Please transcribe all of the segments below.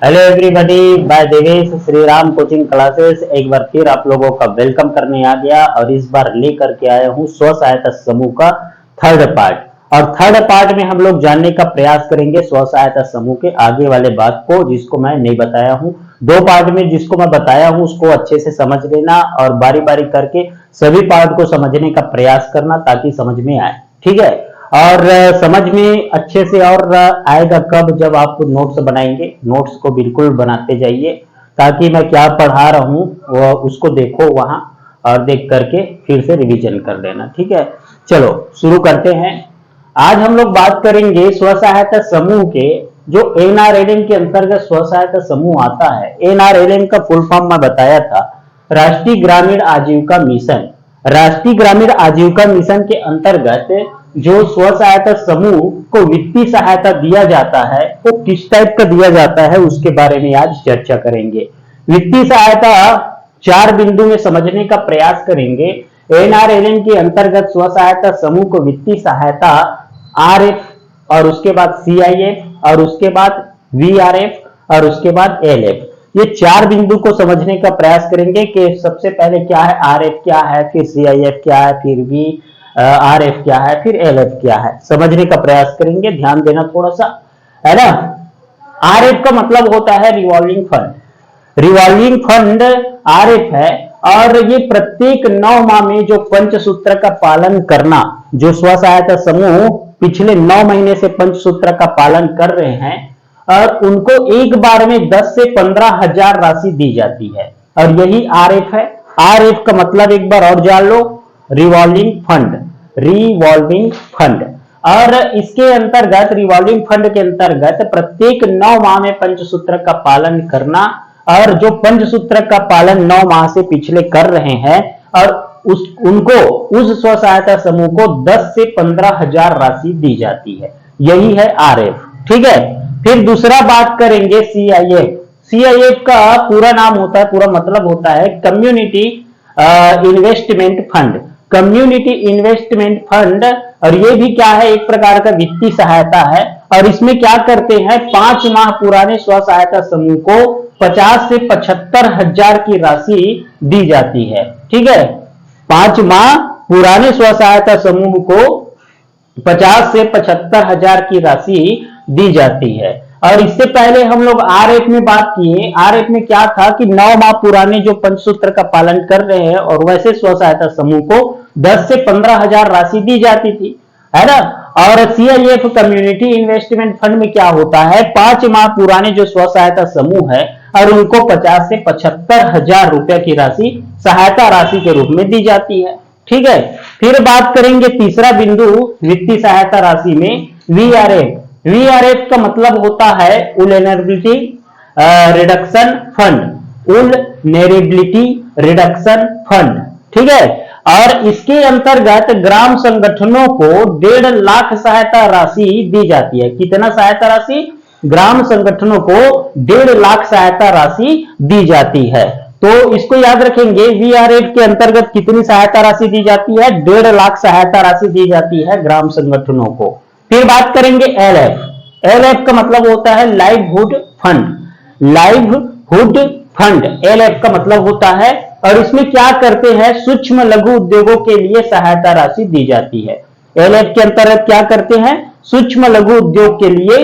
Hello everybody, by Devesh Shri Ram coaching classes एक बार फिर आप लोगों का वेलकम करने आ गया और इस बार लेकर के आया हूँ स्व सहायता समूह का थर्ड पार्ट। और थर्ड पार्ट में हम लोग जानने का प्रयास करेंगे स्व सहायता समूह के आगे वाले बात को, जिसको मैं नहीं बताया हूँ। दो पार्ट में जिसको मैं बताया हूँ उसको अच्छे से समझ लेना और बारी बारी करके सभी पार्ट को समझने का प्रयास करना ताकि समझ में आए। ठीक है। और समझ में अच्छे से और आएगा कब, जब आप नोट्स बनाएंगे। नोट्स को बिल्कुल बनाते जाइए ताकि मैं क्या पढ़ा रहा हूँ वो उसको देखो वहां और देख करके फिर से रिवीजन कर लेना। ठीक है, चलो शुरू करते हैं। आज हम लोग बात करेंगे स्व सहायता समूह के जो एनआरएलएम के अंतर्गत स्व सहायता समूह आता है। एनआरएलएम का फुल फॉर्म मैं बताया था, राष्ट्रीय ग्रामीण आजीविका मिशन। राष्ट्रीय ग्रामीण आजीविका मिशन के अंतर्गत जो स्व सहायता समूह को वित्तीय सहायता दिया जाता है वो किस टाइप का दिया जाता है उसके बारे में आज चर्चा करेंगे। वित्तीय सहायता चार बिंदु में समझने का प्रयास करेंगे। एनआरएलएम के अंतर्गत स्व सहायता समूह को वित्तीय सहायता आरएफ और उसके बाद सीआईएफ और उसके बाद वीआरएफ और उसके बाद एलएफ, ये चार बिंदु को समझने का प्रयास करेंगे कि सबसे पहले क्या है आरएफ, क्या है फिर सीआईएफ, क्या है फिर वी आरएफ, क्या है फिर एलएफ, क्या है, समझने का प्रयास करेंगे। ध्यान देना थोड़ा सा, है ना। आरएफ का मतलब होता है revolving fund. Revolving fund RF है और ये प्रत्येक 9 माह में जो पंचसूत्र का पालन करना, जो स्व सहायता समूह पिछले 9 महीने से पंचसूत्र का पालन कर रहे हैं और उनको एक बार में 10 से 15 हजार राशि दी जाती है और यही आरएफ है। आरएफ का मतलब एक बार और जान लो, रिवॉल्विंग फंड। रिवॉल्विंग फंड और इसके अंतर्गत रिवॉल्विंग फंड के अंतर्गत प्रत्येक 9 माह में पंचसूत्र का पालन करना और जो पंचसूत्र का पालन 9 माह से पिछले कर रहे हैं और उनको उस स्व सहायता समूह को 10 से 15 हजार राशि दी जाती है, यही है आरएफ। ठीक है। फिर दूसरा बात करेंगे सीआईएफ। सीआईएफ का पूरा नाम होता है, पूरा मतलब होता है community investment fund. Community investment fund, और ये भी क्या है, एक प्रकार का वित्तीय सहायता है। और इसमें क्या करते हैं, 5 माह पुराने स्व सहायता समूह को 50 से 75 हजार की राशि दी जाती है। ठीक है, 5 माह पुराने स्व सहायता समूह को 50 से 75 हजार की राशि दी जाती है। और इससे पहले हम लोग आरएफ में बात किए। आरएफ में क्या था कि 9 माह पुराने जो पंचसूत्र का पालन कर रहे हैं और वैसे स्व सहायता समूह को 10 से 15 हजार राशि दी जाती थी, है ना। और सीआईएफ कम्युनिटी इन्वेस्टमेंट फंड में क्या होता है, 5 माह पुराने जो स्व सहायता समूह है और उनको 50 से 75 हजार रुपए की राशि सहायता राशि के रूप में दी जाती है। ठीक है। फिर बात करेंगे तीसरा बिंदु वित्तीय सहायता राशि में वीआरएफ। वीआरएफ का मतलब होता है वुलनरेबिलिटी रिडक्शन फंड। वुलनरेबिलिटी रिडक्शन फंड, ठीक है। और इसके अंतर्गत ग्राम संगठनों को 1.5 लाख सहायता राशि दी जाती है। कितना सहायता राशि, ग्राम संगठनों को 1.5 लाख सहायता राशि दी जाती है। तो इसको याद रखेंगे, वीआरएफ के अंतर्गत कितनी सहायता राशि दी जाती है, 1.5 लाख सहायता राशि दी जाती है ग्राम संगठनों को। फिर बात करेंगे एलएफ। एलएफ का मतलब होता है livelihood fund. Livelihood fund LF का मतलब होता है। और इसमें क्या करते हैं, सूक्ष्म लघु उद्योगों के लिए सहायता राशि दी जाती है। एलएफ के अंतर्गत क्या करते हैं, सूक्ष्म लघु उद्योग के लिए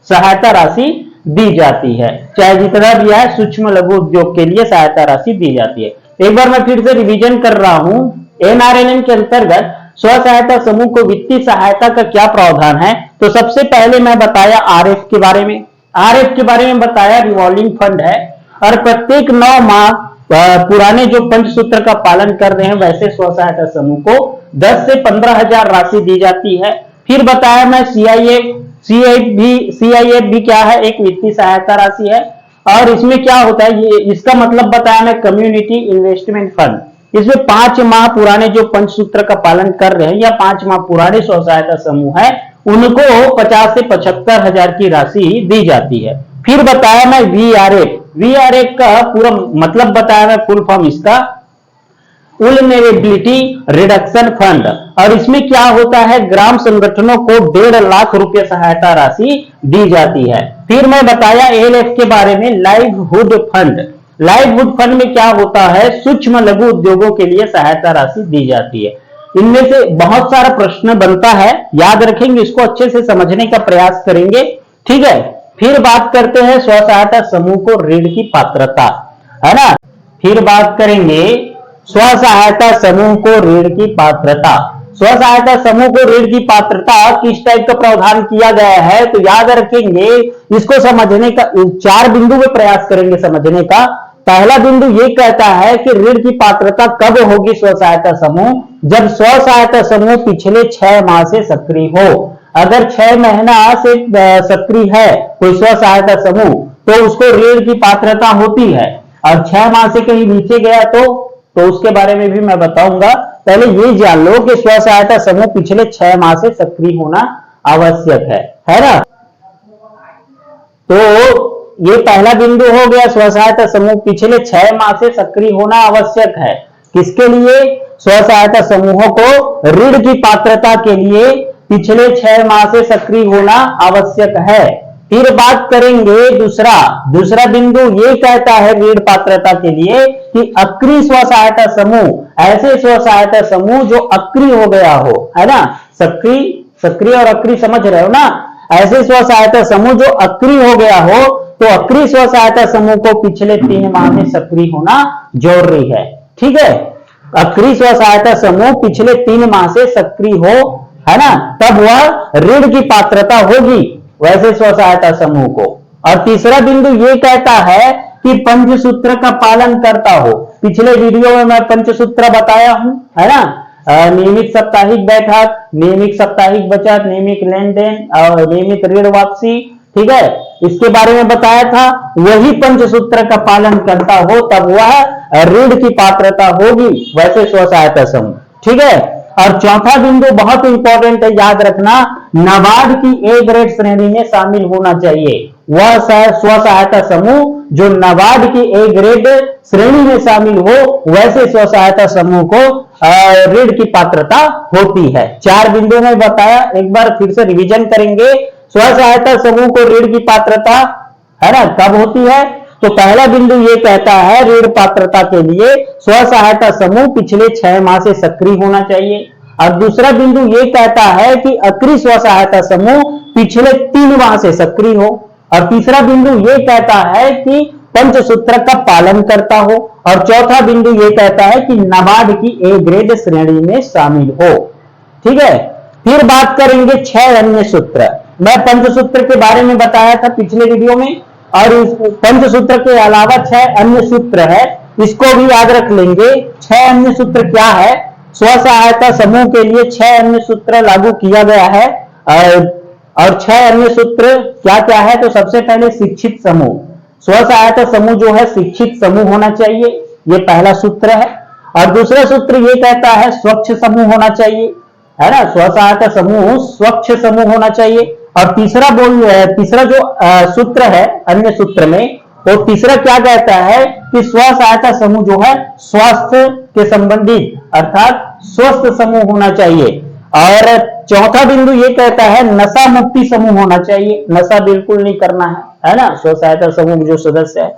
सहायता राशि दी जाती है। चाहे जितना भी है सूक्ष्म लघु उद्योग के लिए सहायता राशि दी जाती है। एक बार मैं फिर से रिवीजन कर रहा हूं। एनआरएलएम के अंतर्गत स्व सहायता समूह को वित्तीय सहायता का क्या प्रावधान है, तो सबसे पहले मैं बताया आरएफ के बारे में। आरएफ के बारे में बताया रिवॉल्विंग फंड है और प्रत्येक 9 माह पुराने जो पंचसूत्र का पालन कर रहे हैं वैसे स्व सहायता समूह को 10 से 15 हजार राशि दी जाती है। फिर बताया मैं सीआईएफ। सीआईएफ भी क्या है, एक वित्तीय सहायता राशि है। और इसमें क्या होता है, ये इसका मतलब बताया मैं कम्युनिटी इन्वेस्टमेंट फंड। इसमें 5 माह पुराने जो पंचसूत्र का पालन कर रहे हैं या 5 माह पुराने स्व सहायता समूह है उनको 50 से 75 हजार की राशि दी जाती है। फिर बताया मैं वीआरएफ। वीआरएफ का पूरा मतलब बताया मैं, फुल फॉर्म इसका वुल्नरेबिलिटी रिडक्शन फंड। और इसमें क्या होता है, ग्राम संगठनों को 1.5 लाख रुपए सहायता राशि दी जाती है। फिर मैं बताया एएलएफ के बारे में, लाइवहुड फंड। लाइवहुड फंड में क्या होता है, सूक्ष्म लघु उद्योगों के लिए सहायता राशि दी जाती है। इनमें से बहुत सारा प्रश्न बनता है, याद रखेंगे, इसको अच्छे से समझने का प्रयास करेंगे, ठीक है। फिर बात करते हैं स्व सहायता समूह को ऋण की पात्रता, है ना। फिर बात करेंगे स्व सहायता समूह को ऋण की पात्रता। स्व सहायता समूह को ऋण की पात्रता किस टाइप का प्रावधान किया गया है, तो याद रखेंगे, इसको समझने का 4 बिंदु में प्रयास करेंगे समझने का। पहला बिंदु ये कहता है कि ऋण की पात्रता कब होगी स्व सहायता समूह, जब स्व सहायता समूह पिछले 6 माह से सक्रिय हो। अगर 6 महीना से सक्रिय है कोई स्व सहायता समूह तो उसको ऋण की पात्रता होती है, और 6 माह से कहीं नीचे गया तो उसके बारे में भी मैं बताऊंगा। पहले ये जान लो कि स्व सहायता समूह पिछले 6 माह से सक्रिय होना आवश्यक है ना। तो ये पहला बिंदु हो गया, स्व सहायता समूह पिछले 6 माह से सक्रिय होना आवश्यक है। किसके लिए, स्व सहायता समूहों को ऋण की पात्रता के लिए पिछले 6 माह से सक्रिय होना आवश्यक है। फिर बात करेंगे दूसरा बिंदु ये कहता है ऋण पात्रता के लिए कि अक्रिय स्व सहायता समूह, ऐसे स्व सहायता समूह जो अक्रिय हो गया हो, है ना। सक्रिय और अक्रिय समझ रहे हो ना। ऐसे स्व सहायता समूह जो अक्रिय हो गया हो, तो अक्रिय स्व सहायता समूह को पिछले 3 माह में सक्रिय होना जरूरी है, ठीक है। अक्रिय स्व सहायता समूह पिछले 3 माह से सक्रिय हो, है ना, तब वह ऋण की पात्रता होगी वैसे स्व सहायता समूह को। और तीसरा बिंदु ये कहता है कि पंचसूत्र का पालन करता हो। पिछले वीडियो में मैं पंचसूत्र बताया हूं, है ना। नियमित साप्ताहिक बैठक, नियमित साप्ताहिक बचत, नियमित लेन देन और नियमित ऋण वापसी, ठीक है, इसके बारे में बताया था। वही पंचसूत्र का पालन करता हो तब वह ऋण की पात्रता होगी वैसे स्व सहायता समूह, ठीक है। और चौथा बिंदु बहुत इंपॉर्टेंट है, याद रखना, नाबार्ड की ए ग्रेड श्रेणी में शामिल होना चाहिए। वह स्व सहायता समूह जो नाबार्ड की ए ग्रेड श्रेणी में शामिल हो वैसे स्व सहायता समूह को ऋण की पात्रता होती है। 4 बिंदु में बताया, एक बार फिर से रिवीजन करेंगे। स्व सहायता समूह को ऋण की पात्रता, है ना, कब होती है, तो पहला बिंदु ये कहता है ऋण पात्रता के लिए स्व सहायता समूह पिछले 6 माह से सक्रिय होना चाहिए। और दूसरा बिंदु ये कहता है कि अक्रिय स्व सहायता समूह पिछले 3 माह से सक्रिय हो। और तीसरा बिंदु ये कहता है कि पंचसूत्र का पालन करता हो। और चौथा बिंदु ये कहता है कि नाबार्ड की ए ग्रेड श्रेणी में शामिल हो, ठीक है। फिर बात करेंगे 6 अन्य सूत्र। मैं पंचसूत्र के बारे में बताया था पिछले वीडियो में, और इस पंचसूत्र के अलावा 6 अन्य सूत्र है, इसको भी याद रख लेंगे। 6 अन्य सूत्र क्या है, स्व सहायता समूह के लिए 6 अन्य सूत्र लागू किया गया है। और 6 अन्य सूत्र क्या क्या है, तो सबसे पहले शिक्षित समूह। स्व सहायता समूह जो है शिक्षित समूह होना चाहिए, ये पहला सूत्र है। और दूसरा सूत्र ये कहता है स्वच्छ समूह होना चाहिए, है ना, स्व सहायता समूह स्वच्छ समूह होना चाहिए। और तीसरा जो सूत्र है अन्य सूत्र में, तो तीसरा क्या कहता है कि स्व सहायता समूह जो है स्वास्थ्य के संबंधित अर्थात स्वस्थ समूह होना चाहिए। और चौथा बिंदु ये कहता है नशा मुक्ति समूह होना चाहिए, नशा बिल्कुल नहीं करना है ना, स्व सहायता समूह जो सदस्य है।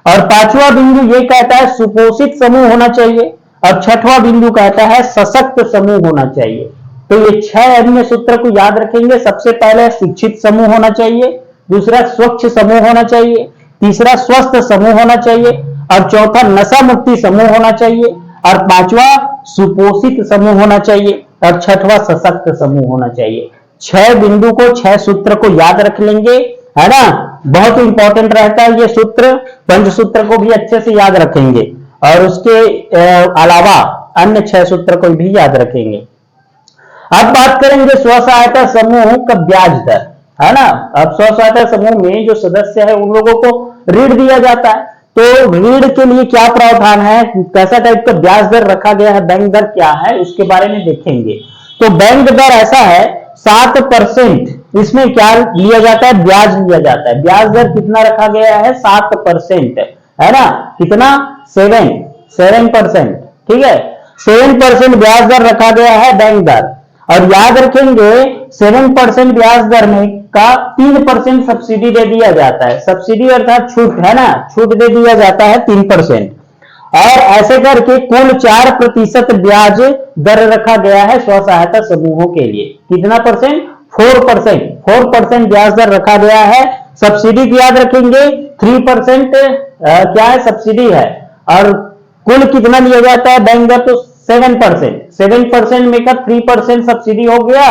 और 5वां बिंदु ये कहता है सुपोषित समूह होना चाहिए। और 6वां बिंदु कहता है सशक्त समूह होना चाहिए। तो ये 6 अन्य सूत्र को याद रखेंगे। सबसे पहले शिक्षित समूह होना चाहिए, दूसरा स्वच्छ समूह होना चाहिए, तीसरा स्वस्थ समूह होना चाहिए, और चौथा नशा मुक्ति समूह होना चाहिए, और 5वां सुपोषित समूह होना चाहिए, और 6वां सशक्त समूह होना चाहिए। 6 बिंदु को 6 सूत्र को याद रख लेंगे, है ना, बहुत इंपॉर्टेंट रहता है ये सूत्र। पंचसूत्र को भी अच्छे से याद रखेंगे और उसके अलावा अन्य 6 सूत्र को भी याद रखेंगे। अब बात करेंगे स्व सहायता समूह का ब्याज दर, है ना। अब स्व सहायता समूह में जो सदस्य है उन लोगों को ऋण दिया जाता है, तो ऋण के लिए क्या प्रावधान है, कैसा टाइप का ब्याज दर रखा गया है, बैंक दर क्या है, उसके बारे में देखेंगे। तो बैंक दर ऐसा है 7%, इसमें क्या लिया जाता है, ब्याज लिया जाता है। ब्याज दर कितना रखा गया है, 7%, है ना, कितना, 7%, ठीक है। 7% ब्याज दर रखा गया है बैंक दर। और याद रखेंगे 7% ब्याज दर में का 3% सब्सिडी दे दिया जाता है। सब्सिडी अर्थात छूट है ना, छूट दे दिया जाता है 3%। और ऐसे करके कुल 4% ब्याज दर रखा गया है स्व सहायता समूहों के लिए। कितना परसेंट? 4%। 4% ब्याज दर रखा गया है। सब्सिडी याद रखेंगे 3% क्या है? सब्सिडी है। और कुल कितना लिया जाता है बैंक दर? तो 7%। 7% में का 3% सब्सिडी हो गया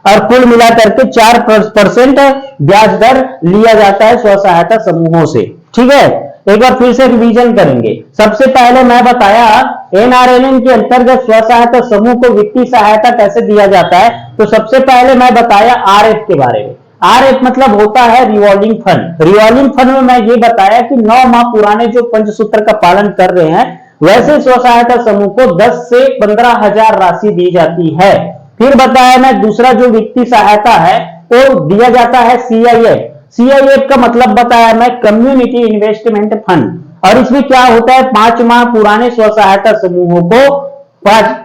और कुल मिलाकर के 4% ब्याज दर लिया जाता है स्व सहायता समूहों से। ठीक है, एक बार फिर से रिवीजन करेंगे। सबसे पहले मैं बताया एनआरएलएम के अंतर्गत स्व सहायता समूह को वित्तीय सहायता कैसे दिया जाता है। तो सबसे पहले मैं बताया आरएफ के बारे में। आरएफ मतलब होता है रिवॉल्विंग फंड। रिवॉल्विंग फंड में मैं ये बताया कि 9 माह पुराने जो पंचसूत्र का पालन कर रहे हैं वैसे स्व सहायता समूह को 10 से 15,000 राशि दी जाती है। फिर बताया मैं दूसरा जो वित्तीय सहायता है वो दिया जाता है सीआईएफ। सीआईएफ का मतलब बताया मैं कम्युनिटी इन्वेस्टमेंट फंड। और इसमें क्या होता है 5 माह पुराने स्व सहायता समूहों को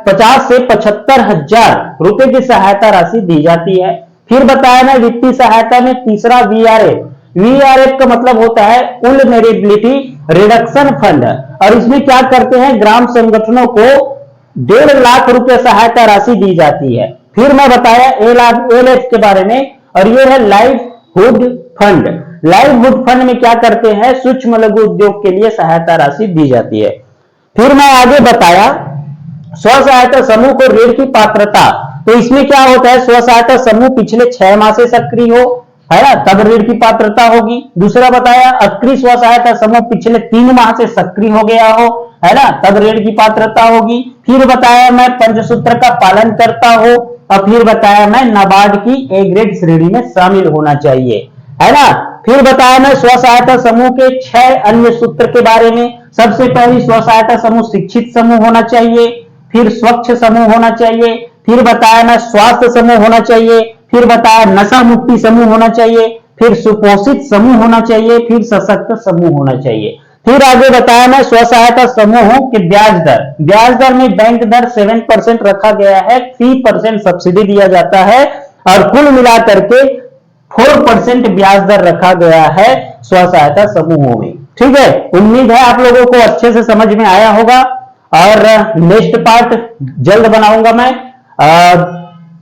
50 से 75,000 रुपए की सहायता राशि दी जाती है। फिर बताया मैं वित्तीय सहायता में तीसरा वीआरएफ। वीआरएफ का मतलब होता है वल्नरेबिलिटी रिडक्शन फंड। और इसमें क्या करते हैं ग्राम संगठनों को 1.5 लाख रुपए सहायता राशि दी जाती है। फिर मैं बताया एलएफ के बारे में और ये है लाइवहुड फंड। लाइवहुड फंड में क्या करते हैं सूक्ष्म लघु उद्योग के लिए सहायता राशि दी जाती है। फिर मैं आगे बताया स्व सहायता समूह को ऋण की पात्रता। तो इसमें क्या होता है स्व सहायता समूह पिछले 6 माह से सक्रिय हो, है ना, तब ऋण की पात्रता होगी। दूसरा बताया अक्रिय स्व सहायता समूह पिछले 3 माह से सक्रिय हो गया हो, है ना, तब ऋण की पात्रता होगी। फिर बताया मैं पंचसूत्र का पालन करता हो। और फिर बताया मैं नाबार्ड की ए ग्रेड श्रेणी में शामिल होना चाहिए, है ना। फिर बताया मैं स्व सहायता समूह के 6 अन्य सूत्र के बारे में। सबसे पहले स्व सहायता समूह शिक्षित समूह होना चाहिए, फिर स्वच्छ समूह होना चाहिए, फिर बताया मैं स्वास्थ्य समूह होना चाहिए, फिर बताया नशा मुक्ति समूह होना चाहिए, फिर सुपोषित समूह होना चाहिए, फिर सशक्त समूह होना चाहिए। फिर आगे बताया मैं स्व सहायता समूहों के ब्याज दर। ब्याज दर में बैंक दर 7% रखा गया है, 3% सब्सिडी दिया जाता है और कुल मिलाकर के 4% ब्याज दर रखा गया है स्व सहायता समूहों में। ठीक है, उम्मीद है आप लोगों को अच्छे से समझ में आया होगा और नेक्स्ट पार्ट जल्द बनाऊंगा मैं।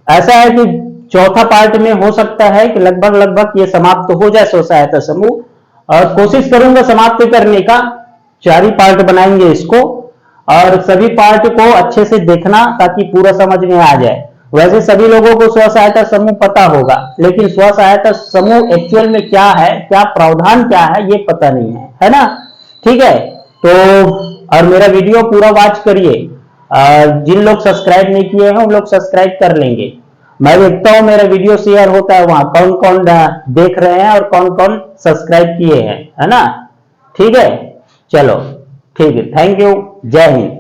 ऐसा है कि चौथा पार्ट में हो सकता है कि लगभग ये समाप्त हो जाए स्व सहायता समूह, और कोशिश करूंगा समाप्त करने का। 4 ही पार्ट बनाएंगे इसको और सभी पार्ट को अच्छे से देखना ताकि पूरा समझ में आ जाए। वैसे सभी लोगों को स्व सहायता समूह पता होगा, लेकिन स्व सहायता समूह एक्चुअल में क्या है, क्या प्रावधान क्या है, ये पता नहीं है ना। ठीक है, तो और मेरा वीडियो पूरा वॉच करिए। जिन लोग सब्सक्राइब नहीं किए हैं उन लोग सब्सक्राइब कर लेंगे। मैं देखता हूं मेरा वीडियो शेयर होता है वहां कौन कौन देख रहे हैं और कौन कौन सब्सक्राइब किए हैं, है ना। ठीक है, चलो ठीक है, थैंक यू, जय हिंद।